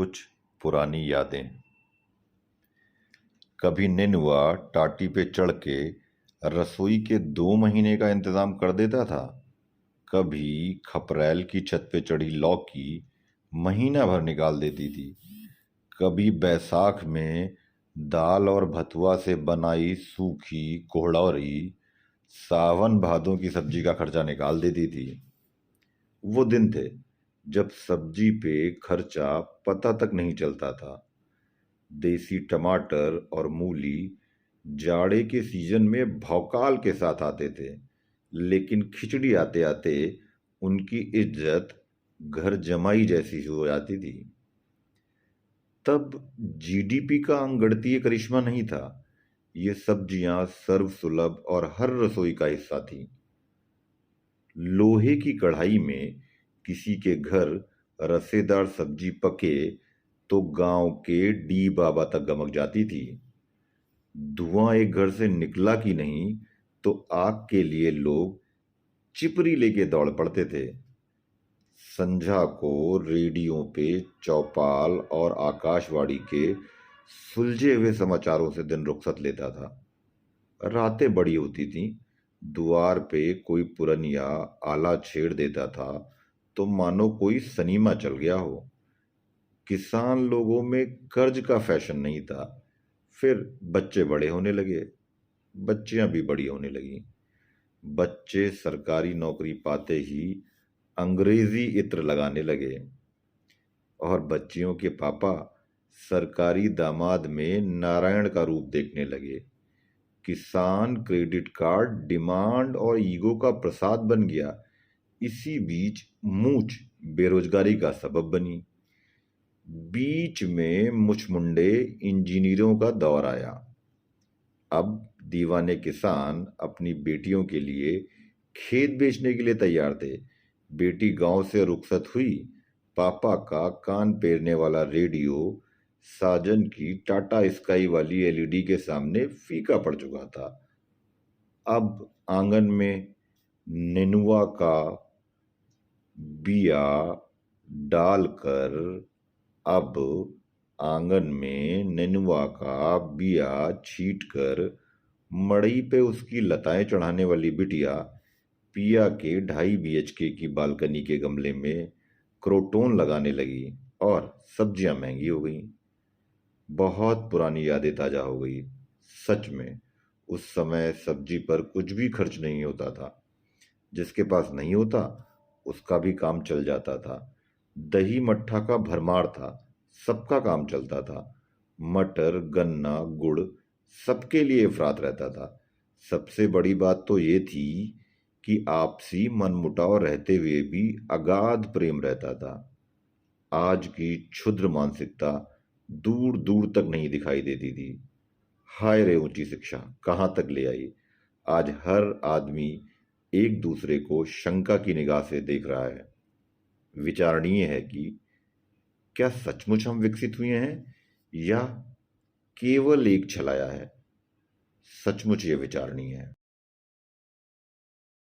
कुछ पुरानी यादें। कभी नेनुआ टाटी पे चढ़ के रसोई के 2 महीने का इंतजाम कर देता था। कभी खपरैल की छत पे चढ़ी लौकी महीना भर निकाल देती थी। कभी बैसाख में दाल और भथुआ से बनाई सूखी कोहड़ौरी सावन भादों की सब्जी का खर्चा निकाल देती थी। वो दिन थे जब सब्जी पे खर्चा पता तक नहीं चलता था। देसी टमाटर और मूली जाड़े के सीजन में भौकाल के साथ आते थे, लेकिन खिचड़ी आते आते उनकी इज्जत घर जमाई जैसी हो जाती थी। तब जीडीपी का अंगड़तीय करिश्मा नहीं था। ये सब्जियां सर्वसुलभ और हर रसोई का हिस्सा थी। लोहे की कढ़ाई में किसी के घर रसेदार सब्जी पके तो गांव के डी बाबा तक गमक जाती थी। धुआं एक घर से निकला कि नहीं तो आग के लिए लोग चिपरी लेके दौड़ पड़ते थे। संझा को रेडियो पे चौपाल और आकाशवाणी के सुलझे हुए समाचारों से दिन रुखसत लेता था। रातें बड़ी होती थीं। द्वार पे कोई पुरनिया आला छेड़ देता था तो मानो कोई सनीमा चल गया हो। किसान लोगों में कर्ज का फैशन नहीं था। फिर बच्चे बड़े होने लगे, बच्चियां भी बड़ी होने लगी। बच्चे सरकारी नौकरी पाते ही अंग्रेजी इत्र लगाने लगे और बच्चियों के पापा सरकारी दामाद में नारायण का रूप देखने लगे। किसान क्रेडिट कार्ड डिमांड और ईगो का प्रसाद बन गया। इसी बीच मूंछ बेरोजगारी का सबब बनी। बीच में मुचमुंडे इंजीनियरों का दौर आया। अब दीवाने किसान अपनी बेटियों के लिए खेत बेचने के लिए तैयार थे। बेटी गांव से रुखसत हुई। पापा का कान पेरने वाला रेडियो साजन की टाटा स्काई वाली एलईडी के सामने फीका पड़ चुका था। अब आंगन में नेनुआ का बिया डालकर अब आंगन में नेनुआ का बिया छींटकर मड़ई पे उसकी लताएं चढ़ाने वाली बिटिया पिया के 2.5 BHK की बालकनी के गमले में क्रोटोन लगाने लगी और सब्जियां महंगी हो गई। बहुत पुरानी यादें ताजा हो गई। सच में उस समय सब्जी पर कुछ भी खर्च नहीं होता था। जिसके पास नहीं होता उसका भी काम चल जाता था। दही मट्ठा का भरमार था, सबका काम चलता था। मटर गन्ना गुड़ सबके लिए अफरात रहता था। सबसे बड़ी बात तो ये थी कि आपसी मनमुटाव रहते हुए भी अगाध प्रेम रहता था। आज की क्षुद्र मानसिकता दूर दूर तक नहीं दिखाई देती थी। हाय रे ऊंची शिक्षा कहाँ तक ले आई। आज हर आदमी एक दूसरे को शंका की निगाह से देख रहा है। विचारणीय है कि क्या सचमुच हम विकसित हुए हैं या केवल एक छलाया है। सचमुच ये विचारणीय है।